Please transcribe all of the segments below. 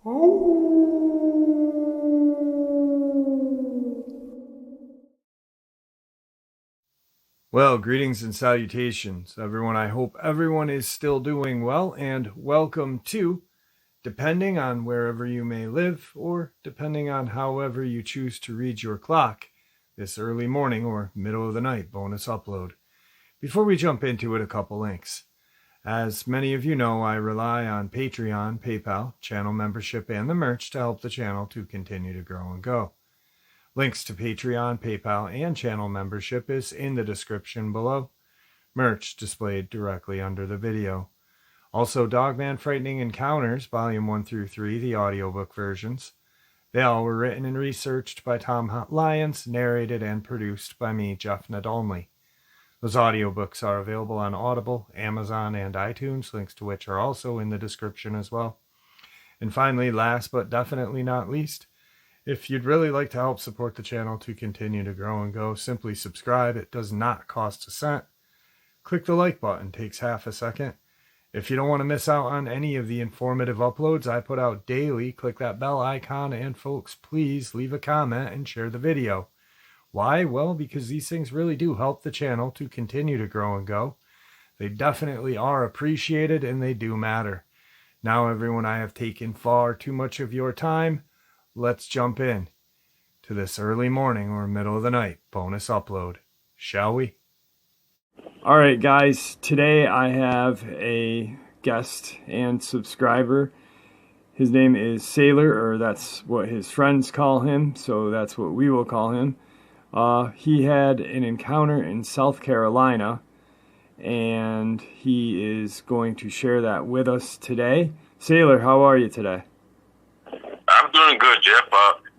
Well, greetings and salutations, everyone. I hope everyone is still doing well, and welcome to, depending on wherever you may live, or depending on however you choose to read your clock, this early morning or middle of the night bonus upload. Before we jump into it, a couple links. As many of you know, I rely on Patreon, PayPal, channel membership, and the merch to help the channel to continue to grow and go. Links to Patreon, PayPal, and channel membership is in the description below. Merch displayed directly under the video. Also, Dogman Frightening Encounters, Volume 1 through 3, the audiobook versions. They all were written and researched by Tom Lyons, narrated and produced by me, Jeff Nadolny. Those audiobooks are available on Audible, Amazon, and iTunes, links to which are also in the description as well. And finally, last but definitely not least, if you'd really like to help support the channel to continue to grow and go, simply subscribe. It does not cost a cent. Click the like button, takes half a second. If you don't want to miss out on any of the informative uploads I put out daily, click that bell icon, and folks, please leave a comment and share the video. Why? Well, because these things really do help the channel to continue to grow and go. They definitely are appreciated, and they do matter. Now, everyone, I have taken far too much of your time. Let's jump in to this early morning or middle of the night bonus upload, shall we? All right, guys, today I have a guest and subscriber. His name is Sailor, or that's what his friends call him, so that's what we will call him. He had an encounter in South Carolina, and he is going to share that with us today. Sailor, how are you today? I'm doing good, Jeff.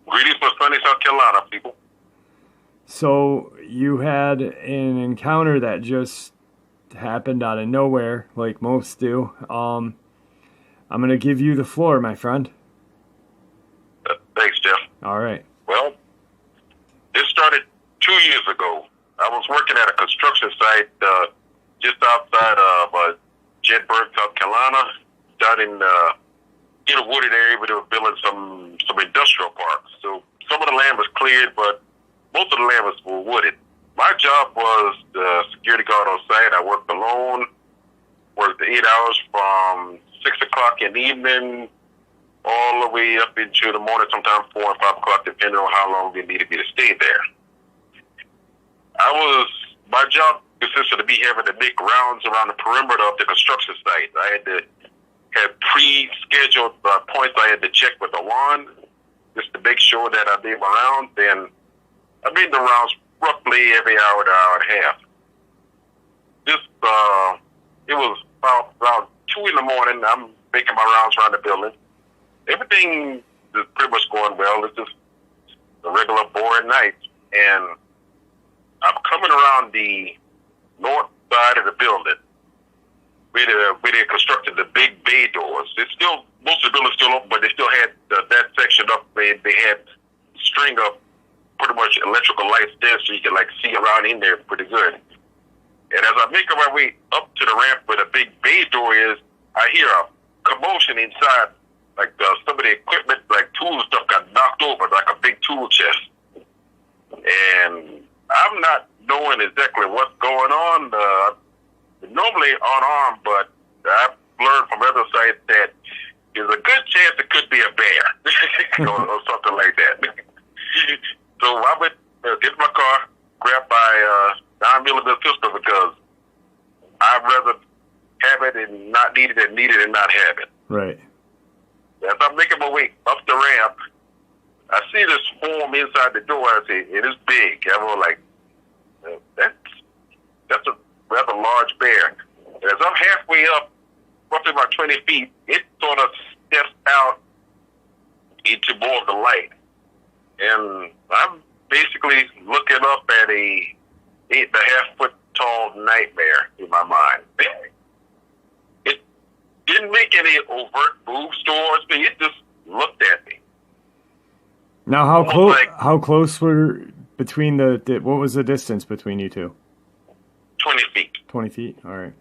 Greetings from sunny South Carolina, people. So you had an encounter that just happened out of nowhere, like most do. I'm going to give you the floor, my friend. Thanks, Jeff. All right. Well, this started 2 years ago. I was working at a construction site just outside of Jedburgh, South Carolina, down in a wooded area where they were building some industrial parks. So some of the land was cleared, but most of the land was wooded. My job was the security guard on site. I worked alone, worked 8 hours from 6 o'clock in the evening all the way up into the morning, sometimes 4 or 5 o'clock, depending on how long they needed me to stay there. My job consisted of me having to make rounds around the perimeter of the construction site. I had pre-scheduled points I had to check with the wand just to make sure that I made my rounds. And I made the rounds roughly every hour to hour and a half. It was about around 2 in the morning. I'm making my rounds around the building. Everything is pretty much going well. It's just a regular boring night. And I'm coming around the north side of the building where they constructed the big bay doors. Most of the building's still open, but they still had that section up. They had string of pretty much electrical lights there, so you can see around in there pretty good. And as I make my way up to the ramp where the big bay door is, I hear a commotion inside. Some of the equipment, tools stuff got knocked over, like a big tool chest. And I'm not knowing exactly what's going on. Normally unarmed, but I've learned from other sites that there's a good chance it could be a bear or something like that. So I went get in my car, grab my 9mm pistol, because I'd rather have it and not need it than need it and not have it. Right. As I'm making my way up the ramp, I see this form inside the door. I say, it is big. I was like, that's a rather large bear. And as I'm halfway up, roughly about 20 feet, it sort of steps out into more of the light. And I'm basically looking up at a 8.5-foot tall nightmare in my mind. It didn't make any overt moves towards me. It just looked at me. Now, how close were between what was the distance between you two? 20 feet. 20 feet, all right.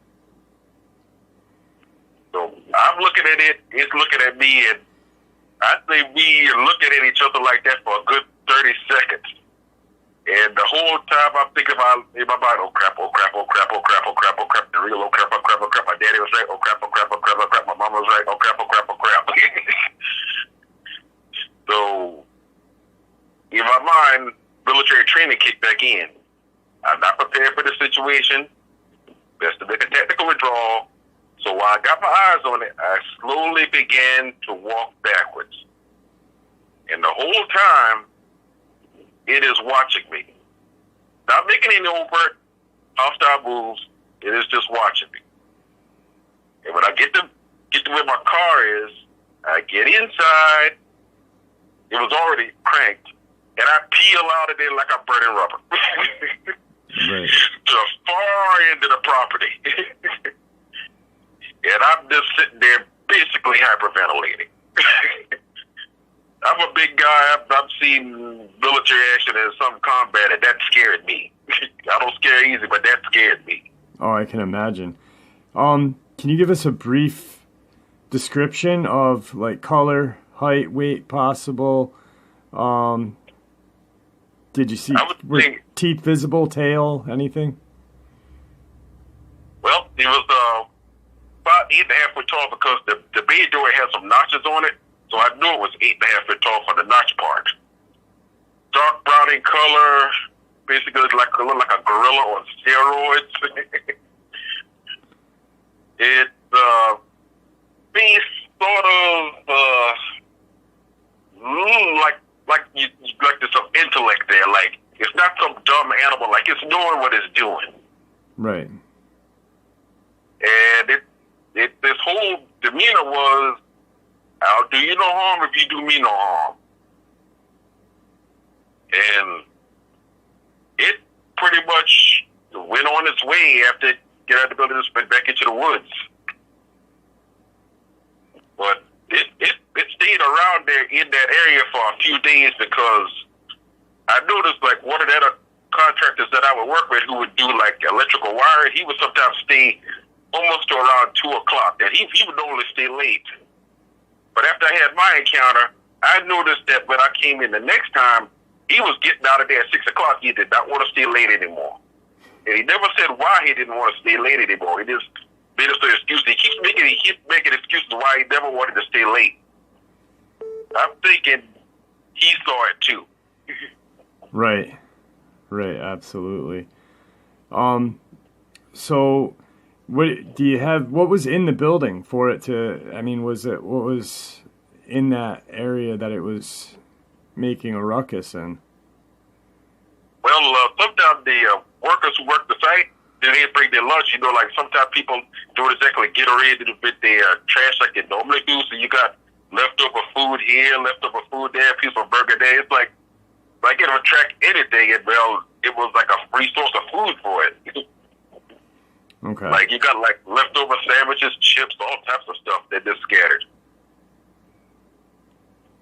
So I'm looking at it, it's looking at me, and I think we looking at each other like that for a good 30 seconds. And the whole time I'm thinking about in my mind, oh crap, oh crap, oh crap, oh crap, oh crap, oh crap, the real oh crap, oh crap, oh crap. My daddy was right, oh crap, oh crap, oh crap, oh crap. My mama was right, oh crap, oh crap, oh crap. So in my mind, military training kicked back in. I'm not prepared for the situation. Best to make a technical withdrawal. So while I got my eyes on it, I slowly began to walk backwards. And the whole time, it is watching me. Not making any overt hostile moves. It is just watching me. And when I get to where my car is, I get inside. It was already cranked. And I peel out of there like I'm burning rubber. Right. To the far end of the property. And I'm just sitting there basically hyperventilating. I'm a big guy. I've seen military action and some combat, and that scared me. I don't scare easy, but that scared me. Oh, I can imagine. Can you give us a brief description of like color, height, weight possible? Did you see teeth visible, tail, anything? Well, it was about 8.5 feet tall because the bay door had some notches on it, so I knew it was 8.5 feet tall for the notch part. Dark brown in color, basically it looked like a gorilla on steroids. It face sort of like there's some intellect there. Like it's not some dumb animal. Like it's knowing what it's doing. Right. And this whole demeanor was, I'll do you no harm if you do me no harm. And it pretty much went on its way after it got out of the building and went back into the woods. But it stayed around there in that area for a few days because I noticed like one of the other contractors that I would work with who would do like electrical wiring, he would sometimes stay almost to around 2 o'clock, and he would normally stay late. But after I had my encounter, I noticed that when I came in the next time, he was getting out of there at 6 o'clock. He did not want to stay late anymore. And he never said why he didn't want to stay late anymore. He just made us an excuse. He keeps making excuses why he never wanted to stay late. I'm thinking he saw it too. Right, absolutely. So what do you have? What was in the building for it to? I mean, what was in that area that it was making a ruckus in? Well, sometimes the workers who work the site, they bring their lunch. You know, like sometimes people don't exactly get ready with their trash like they normally do. So you got leftover food here, leftover food there, piece of burger there. It's like it would track anything, and well, it was like a free source of food for it. Okay. Like you got like leftover sandwiches, chips, all types of stuff that just scattered.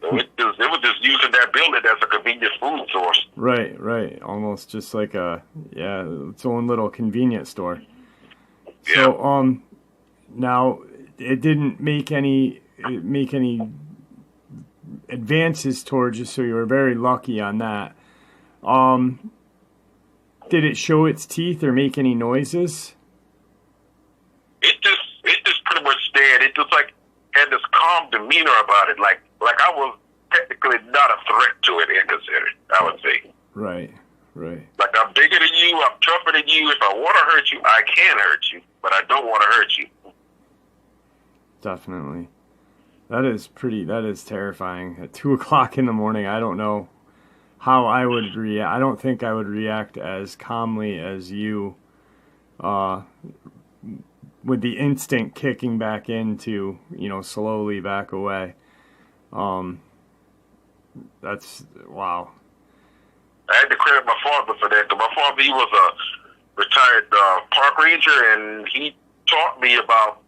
So it was just using that building as a convenient food source. Right. Almost just like its own little convenience store. Yeah. So now it didn't make any advances towards you, so you were very lucky on that. Did it show its teeth or make any noises? It just pretty much stared. It just like had this calm demeanor about it, like I was technically not a threat to it, considered, I would say. Right. Like I'm bigger than you, I'm tougher than you. If I want to hurt you, I can hurt you, but I don't want to hurt you. Definitely. That is terrifying. At 2 o'clock in the morning, I don't know how I would react. I don't think I would react as calmly as you, with the instinct kicking back into, slowly back away. That's, wow. I had to credit my father for that, because my father, he was a retired park ranger, and he taught me about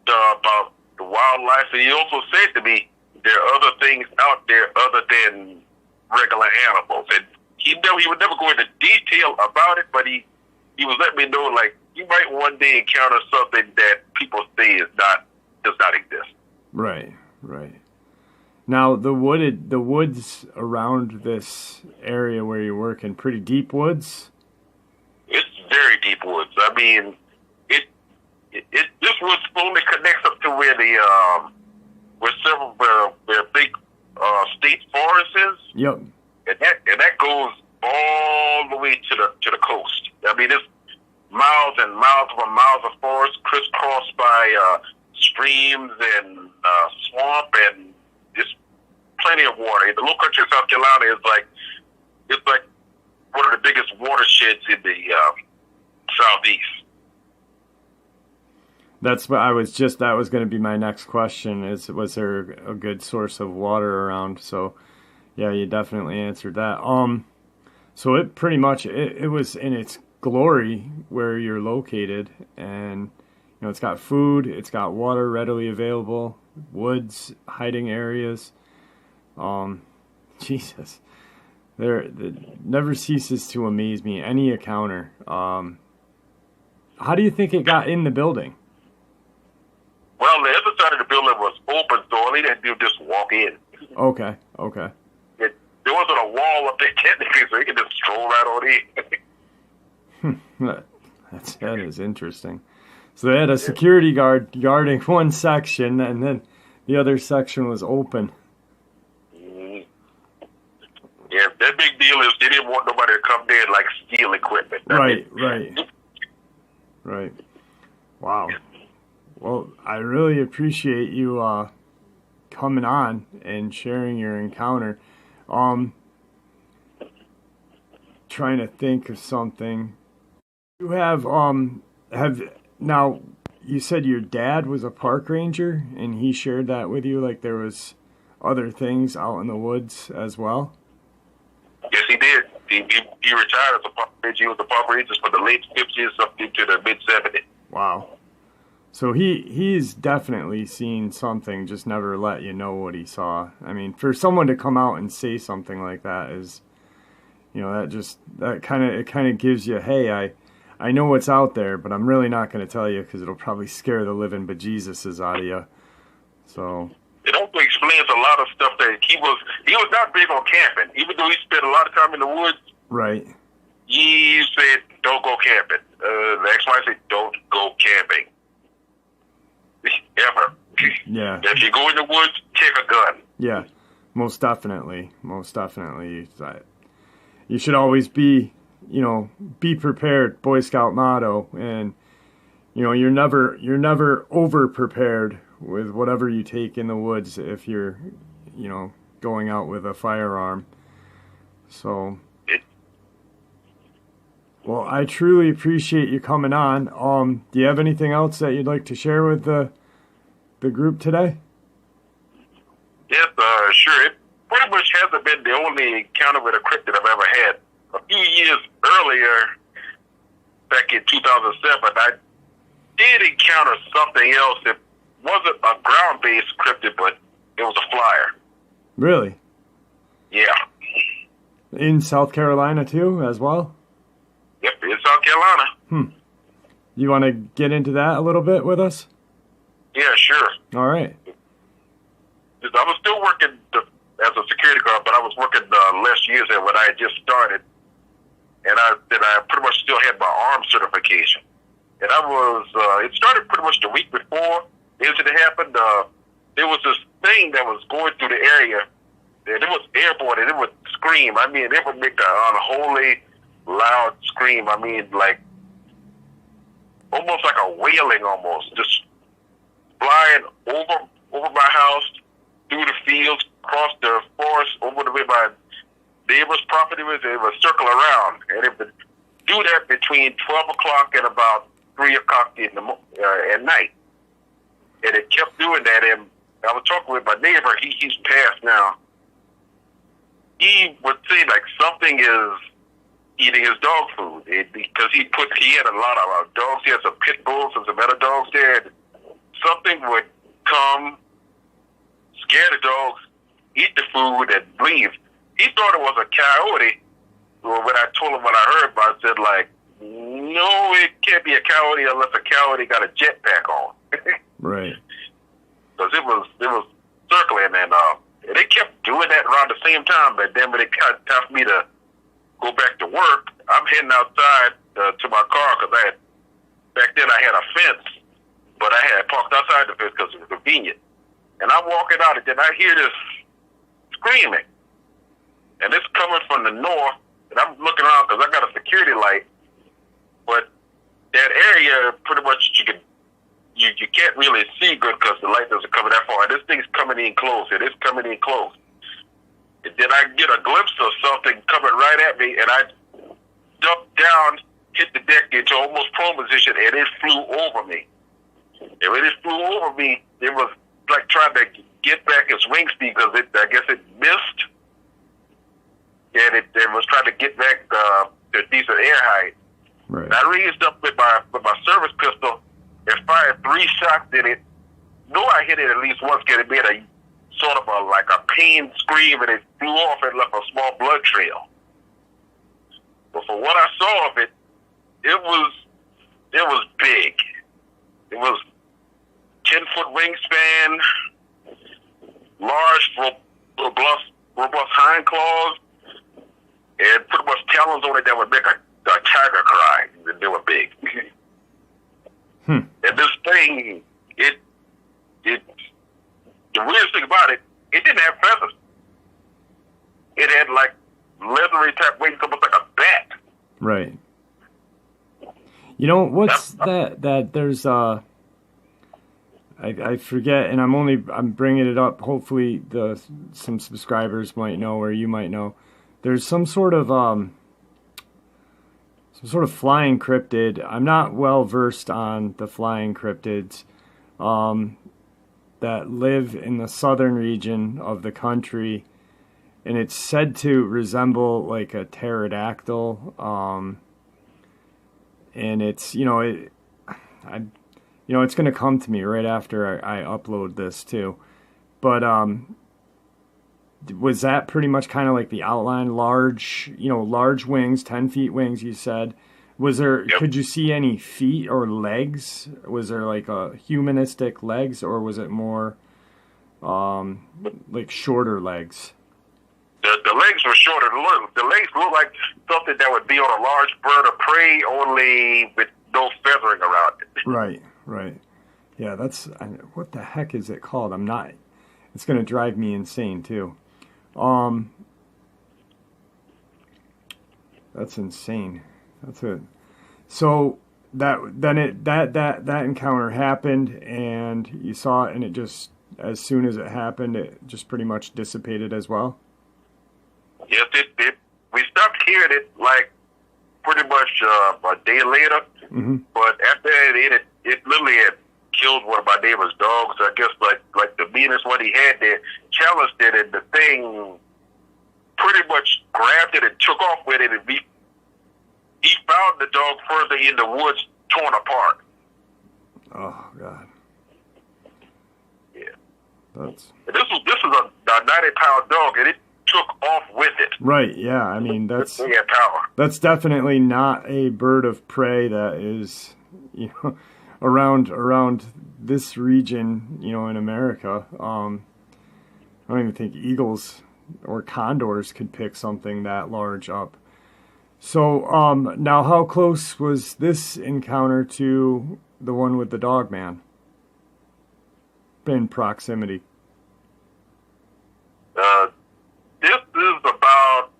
the wildlife, and he also said to me, there are other things out there other than regular animals. And he would never go into detail about it, but he was letting me know, like, you might one day encounter something that people say does not exist. Right. Now, the woods around this area where you're working, pretty deep woods? It's very deep woods. I mean, this woods only connects up to where where big state forest is. Yep. And that goes all the way to the coast. I mean, it's miles and miles upon miles of forest crisscrossed by streams and swamp, and just plenty of water. The Low Country of South Carolina is like one of the biggest watersheds in the southeast. That's what that was going to be my next question, was there a good source of water around? So yeah, you definitely answered that. So it pretty much, it was in its glory where you're located, and it's got food, it's got water readily available, woods, hiding areas. Jesus, it never ceases to amaze me, any encounter. How do you think it got in the building? Well, the other side of the building was open, so all they had to do was just walk in. Okay. There wasn't a wall up there technically, so you could just stroll right on in. That is interesting. So they had a security guard guarding one section, and then the other section was open. Mm-hmm. Yeah, that big deal is they didn't want nobody to come there and steal equipment. Right. Wow. Well, I really appreciate you coming on and sharing your encounter. Trying to think of something. You now, you said your dad was a park ranger and he shared that with you, like there was other things out in the woods as well? Yes, he did. He retired as a park ranger. He was a park ranger for the late 50s up into the mid 70s. Wow. So he's definitely seen something, just never let you know what he saw. I mean, for someone to come out and say something like that is, that kind of gives you, hey, I know what's out there, but I'm really not going to tell you because it'll probably scare the living bejesuses out of you. So it also explains a lot of stuff that he was not big on camping, even though he spent a lot of time in the woods. Right. He said, "Don't go camping." The ex-wife said, "Don't go camping." Ever. Yeah. If you go in the woods, take a gun. Yeah, most definitely. You should always be prepared, Boy Scout motto, and you're never over prepared with whatever you take in the woods if you're going out with a firearm. So well, I truly appreciate you coming on. Do you have anything else that you'd like to share with the group today? Yes, sure. It pretty much hasn't been the only encounter with a cryptid I've ever had. A few years earlier, back in 2007, I did encounter something else. It wasn't a ground-based cryptid, but it was a flyer. Really? Yeah. In South Carolina too, as well? Yep, in South Carolina. You want to get into that a little bit with us? Yeah, sure. All right. I was still working as a security guard, but I was working less years than when I had just started. And I pretty much still had my arms certification. And it started pretty much the week before the incident happened. There was this thing that was going through the area, and it was airborne, and it would scream. I mean, it would make an unholy, loud scream. I mean, almost like a wailing almost. Just flying over my house, through the fields, across the forest, over the way my neighbor's property was. It would circle around, and it would do that between 12 o'clock and about 3 o'clock at night. And it kept doing that, and I was talking with my neighbor. He's passed now. He would say something is eating his dog food because he had a lot of dogs. He had some pit bulls and some other dogs there. And something would come, scare the dogs, eat the food, and leave. He thought it was a coyote. Well, when I told him what I heard, I said, no, it can't be a coyote unless a coyote got a jetpack on. Right. Because it was circling, and And they kept doing that around the same time, but then when it got time for me to go back to work, I'm heading outside to my car because back then I had a fence, but I had parked outside the fence because it was convenient. And I'm walking out, and then I hear this screaming. And it's coming from the north, and I'm looking around because I got a security light. But that area, pretty much, you can't really see good because the light doesn't come that far. And this thing's coming in close, and it's coming in close. And then I get a glimpse of something coming right at me, and I ducked down, hit the deck into almost prone position, and it flew over me. And when it flew over me, it was like trying to get back its wing speed because I guess it missed. And it was trying to get back to a decent air height. Right. And I raised up with my service pistol and fired 3 shots in it. Know I hit it at least once because it made a sort of like a pain scream, and it flew off and left a small blood trail. But for what I saw of it, it was big. It was 10-foot wingspan, large, robust hind claws, and pretty much talons on it that would make a tiger cry. They were big. And this thing, the weirdest thing about it didn't have feathers. It had like leathery type wings, almost like a bat. Right. You know, what's that there's I forget, and I'm bringing it up. Hopefully, some subscribers might know, or you might know. There's some sort of flying cryptid. I'm not well versed on the flying cryptids that live in the southern region of the country, and it's said to resemble like a pterodactyl. And it's it's going to come to me right after I upload this too. But was that pretty much kind of like the outline? Large wings, 10 feet wings, you said. Was there, Yep. Could you see any feet or legs? Was there like a humanistic legs, or was it more like shorter legs? The legs were shorter. The legs looked like something that would be on a large bird of prey, only with no feathering around it. Right. Yeah, what the heck is it called? It's going to drive me insane too. That's insane. That's it. So that encounter happened, and you saw it, and it just, as soon as it happened, it just pretty much dissipated as well. Yes, we stopped hearing it like pretty much a day later. Mm-hmm. But after that, it literally had killed one of my neighbor's dogs. I guess like the meanest one he had there, challenged it, and the thing pretty much grabbed it and took off with it, and he found the dog further in the woods, torn apart. Oh God. Yeah. This is a 90-pound dog, and it took off with it. Right. Yeah. I mean, that's power. That's definitely not a bird of prey that is, around this region, in America. I don't even think eagles or condors could pick something that large up. So, now how close was this encounter to the one with the Dogman in proximity? This is about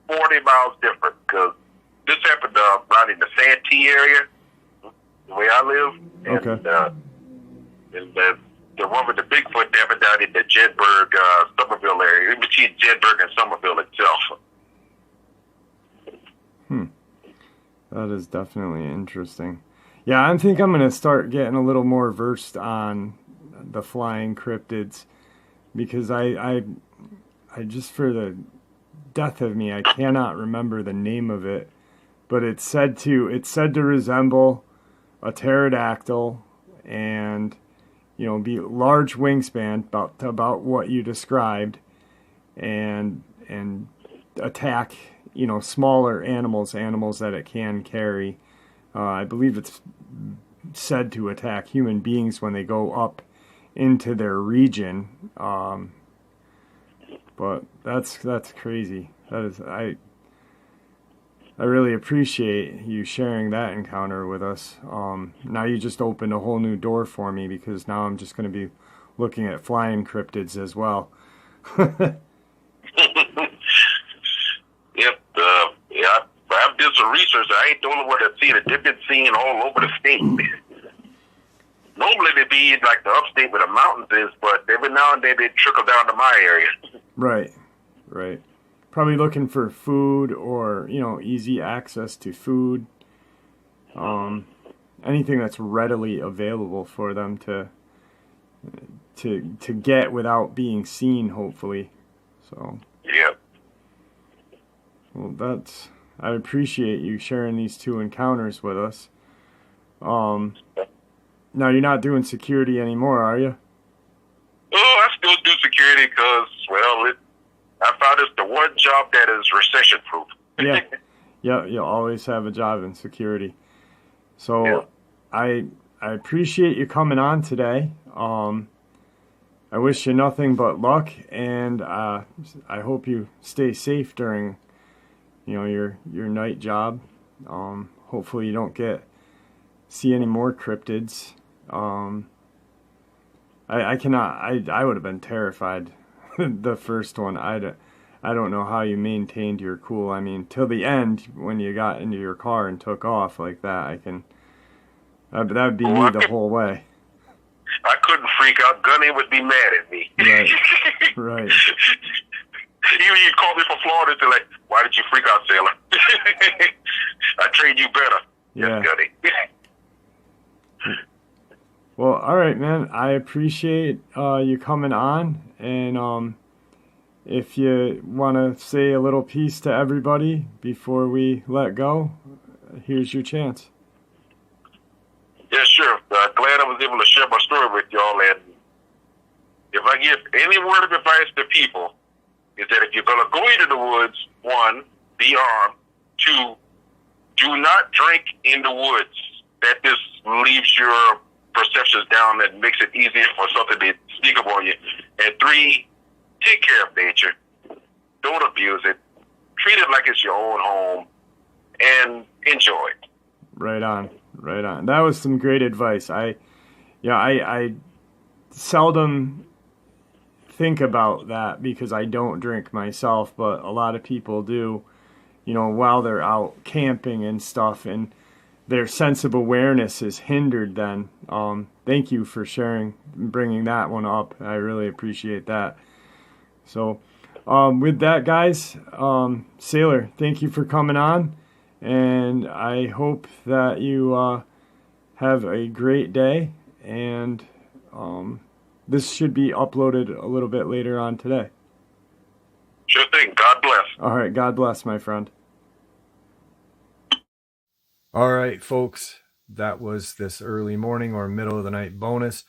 40 miles different, because this happened right in the Santee area, the way I live. And, Okay. And the one with the Bigfoot happened down in the Jedburgh, Somerville area, in between Jedburgh and Somerville itself. That is definitely interesting. Yeah, I think I'm going to start getting a little more versed on the flying cryptids, because I just, for the death of me, I cannot remember the name of it, but it's said to resemble a pterodactyl, and be large wingspan, about what you described, and attack smaller animals that it can carry. I believe it's said to attack human beings when they go up into their region. But that's crazy. That is, I really appreciate you sharing that encounter with us. Now you just opened a whole new door for me, because now I'm just going to be looking at flying cryptids as well. Yep. Yeah, I've did some research. I ain't the only one that seen it. They've been seen all over the state. Normally they be in like the upstate where the mountains is, but every now and then they trickle down to my area. Right. Probably looking for food, or, easy access to food. Anything that's readily available for them to get without being seen, hopefully. So. Yeah. Well, I appreciate you sharing these two encounters with us. Now you're not doing security anymore, are you? Oh, I still do security because, well, I found it's the one job that is recession proof. Yeah, you'll always have a job in security. So yeah. I appreciate you coming on today. I wish you nothing but luck, and I hope you stay safe during your night job. Hopefully you don't see any more cryptids. I would have been terrified the first one. I don't know how you maintained your cool. I mean, till the end, when you got into your car and took off like that, that would be me the whole way. I couldn't freak out. Gunny would be mad at me. Right. You'd call me from Florida to like, why did you freak out, sailor? I trained you better. Yeah. Yes, Gunny. Well, all right, man. I appreciate you coming on, and if you want to say a little piece to everybody before we let go, here's your chance. Yeah, sure. Glad I was able to share my story with y'all, and if I give any word of advice to people, is that if you're going to go into the woods, 1, be armed. 2, do not drink in the woods. That just leaves your perceptions down and makes it easier for something to sneak up on you. And 3, take care of nature. Don't abuse it. Treat it like it's your own home, and enjoy it. Right on. That was some great advice. I seldom think about that because I don't drink myself, but a lot of people do, while they're out camping and stuff, and their sense of awareness is hindered then. Thank you for bringing that one up. I really appreciate that. So, with that, guys, Sailor, thank you for coming on, and I hope that you have a great day, and this should be uploaded a little bit later on today. Sure thing. God bless. All right, God bless, my friend. All right, folks, that was this early morning or middle of the night bonus.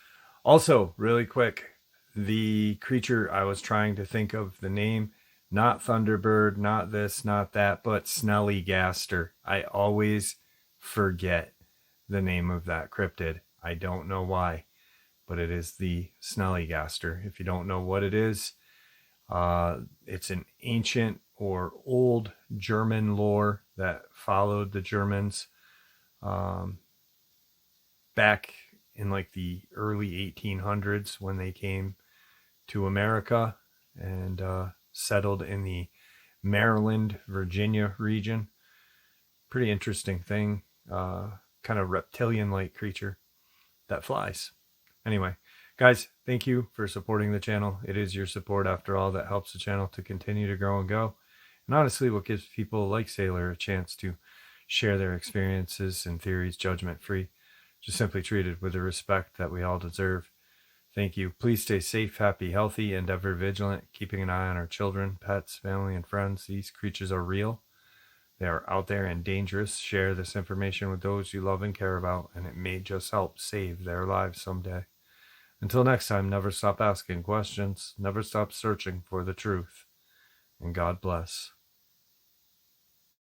Also, really quick, the creature I was trying to think of the name, not Thunderbird, not this, not that, but Snellygaster. I always forget the name of that cryptid. I don't know why, but it is the Snellygaster. If you don't know what it is, it's an ancient or old German lore that followed the Germans back in like the early 1800s when they came to America and settled in the Maryland, Virginia region. Pretty interesting thing. Kind of reptilian-like creature that flies. Anyway, guys, thank you for supporting the channel. It is your support, after all, that helps the channel to continue to grow and go. And honestly, what gives people like Sailor a chance to share their experiences and theories judgment-free, just simply treated with the respect that we all deserve. Thank you. Please stay safe, happy, healthy, and ever vigilant, keeping an eye on our children, pets, family, and friends. These creatures are real. They are out there and dangerous. Share this information with those you love and care about, and it may just help save their lives someday. Until next time, never stop asking questions, never stop searching for the truth, and God bless.